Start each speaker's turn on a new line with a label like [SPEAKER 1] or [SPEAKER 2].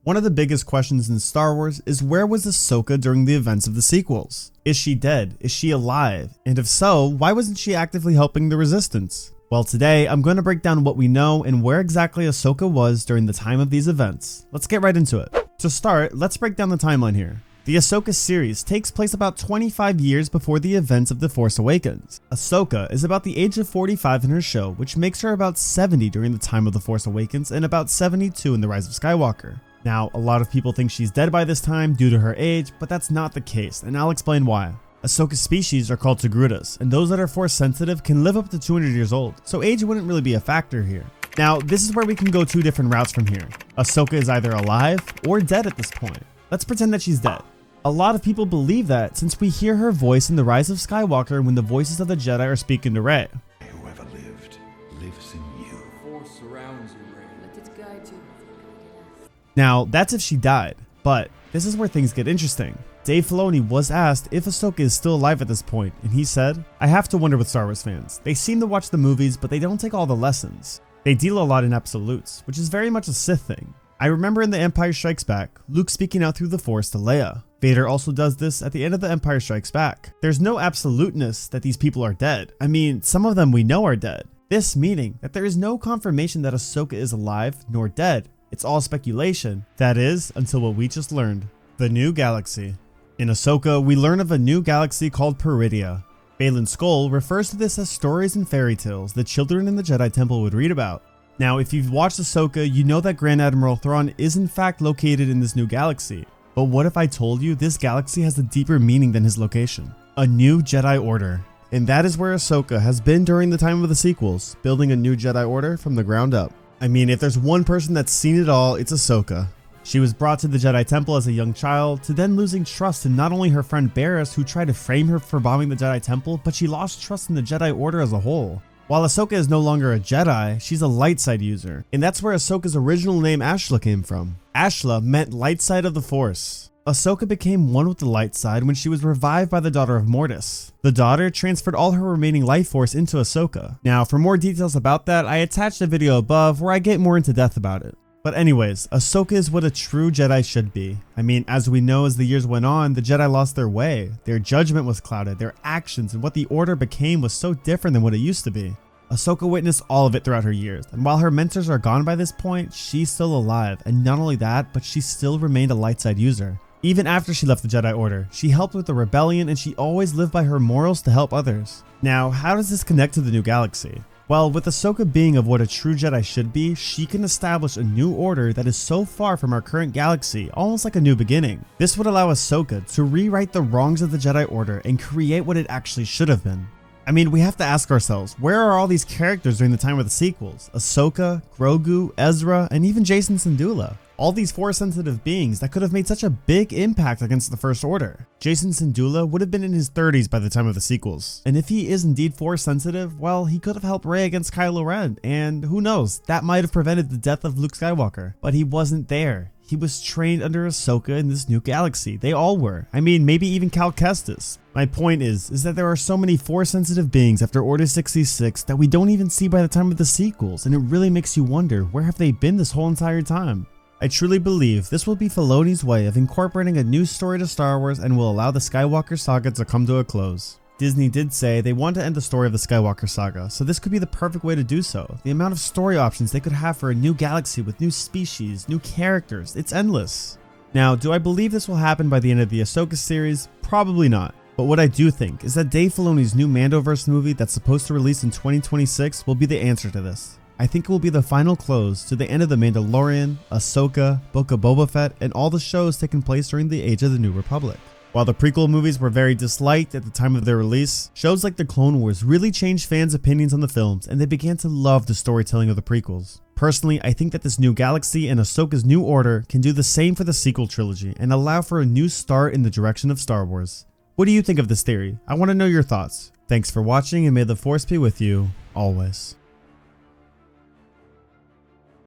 [SPEAKER 1] One of the biggest questions in Star Wars is, where was Ahsoka during the events of the sequels? Is she dead? Is she alive? And if so, why wasn't she actively helping the Resistance? Well, today I'm going to break down what we know and where exactly Ahsoka was during the time of these events. Let's get right into it. To start, let's break down the timeline here. The Ahsoka series takes place about 25 years before the events of The Force Awakens. Ahsoka is about the age of 45 in her show, which makes her about 70 during the time of The Force Awakens and about 72 in The Rise of Skywalker. Now, a lot of people think she's dead by this time due to her age, but that's not the case, and I'll explain why. Ahsoka's species are called Togrutas, and those that are Force sensitive can live up to 200 years old, so age wouldn't really be a factor here. Now, this is where we can go two different routes from here. Ahsoka is either alive or dead at this point. Let's pretend that she's dead. A lot of people believe that since we hear her voice in The Rise of Skywalker when the voices of the Jedi are speaking to Rey.
[SPEAKER 2] Whoever lived, lives in you.
[SPEAKER 3] Force surrounds you, Rey.
[SPEAKER 4] Let it guide you.
[SPEAKER 1] Now, that's if she died, but this is where things get interesting. Dave Filoni was asked if Ahsoka is still alive at this point, and he said, "I have to wonder with Star Wars fans. They seem to watch the movies, but they don't take all the lessons. They deal a lot in absolutes, which is very much a Sith thing. I remember in The Empire Strikes Back, Luke speaking out through the Force to Leia. Vader also does this at the end of The Empire Strikes Back. There's no absoluteness that these people are dead. I mean, some of them we know are dead. This meaning that there is no confirmation that Ahsoka is alive nor dead. It's all speculation. That is, until what we just learned. The New Galaxy. In Ahsoka, we learn of a new galaxy called Peridia. Baylan Skoll refers to this as stories and fairy tales the children in the Jedi Temple would read about. Now, if you've watched Ahsoka, you know that Grand Admiral Thrawn is in fact located in this new galaxy. But what if I told you this galaxy has a deeper meaning than his location? A new Jedi Order. And that is where Ahsoka has been during the time of the sequels, building a new Jedi Order from the ground up. I mean, if there's one person that's seen it all, it's Ahsoka. She was brought to the Jedi Temple as a young child, to then losing trust in not only her friend Barriss, who tried to frame her for bombing the Jedi Temple, but she lost trust in the Jedi Order as a whole. While Ahsoka is no longer a Jedi, she's a light side user, and that's where Ahsoka's original name Ashla came from. Ashla meant light side of the Force. Ahsoka became one with the light side when she was revived by the daughter of Mortis. The daughter transferred all her remaining life force into Ahsoka. Now, for more details about that, I attached a video above where I get more into depth about it. But anyways, Ahsoka is what a true Jedi should be. I mean, as we know, as the years went on, the Jedi lost their way. Their judgment was clouded, their actions and what the Order became was so different than what it used to be. Ahsoka witnessed all of it throughout her years, and while her mentors are gone by this point, she's still alive, and not only that, but she still remained a light side user. Even after she left the Jedi Order, she helped with the rebellion and she always lived by her morals to help others. Now, how does this connect to the new galaxy? Well, with Ahsoka being of what a true Jedi should be, she can establish a new order that is so far from our current galaxy, almost like a new beginning. This would allow Ahsoka to rewrite the wrongs of the Jedi Order and create what it actually should have been. I mean, we have to ask ourselves, where are all these characters during the time of the sequels? Ahsoka, Grogu, Ezra, and even Jacen Syndulla. All these Force-sensitive beings that could have made such a big impact against the First Order. Jacen Syndulla would have been in his 30s by the time of the sequels. And if he is indeed Force-sensitive, well, he could have helped Rey against Kylo Ren, and who knows, that might have prevented the death of Luke Skywalker. But he wasn't there. He was trained under Ahsoka in this new galaxy. They all were. I mean, maybe even Cal Kestis. My point is that there are so many Force-sensitive beings after Order 66 that we don't even see by the time of the sequels, and it really makes you wonder, where have they been this whole entire time? I truly believe this will be Filoni's way of incorporating a new story to Star Wars and will allow the Skywalker saga to come to a close. Disney did say they want to end the story of the Skywalker saga, so this could be the perfect way to do so. The amount of story options they could have for a new galaxy with new species, new characters, it's endless. Now, do I believe this will happen by the end of the Ahsoka series? Probably not. But what I do think is that Dave Filoni's new Mandoverse movie that's supposed to release in 2026 will be the answer to this. I think it will be the final close to the end of The Mandalorian, Ahsoka, Book of Boba Fett, and all the shows taking place during the age of the New Republic. While the prequel movies were very disliked at the time of their release, shows like The Clone Wars really changed fans' opinions on the films and they began to love the storytelling of the prequels. Personally, I think that this new galaxy and Ahsoka's new order can do the same for the sequel trilogy and allow for a new start in the direction of Star Wars. What do you think of this theory? I want to know your thoughts. Thanks for watching and may the Force be with you, always.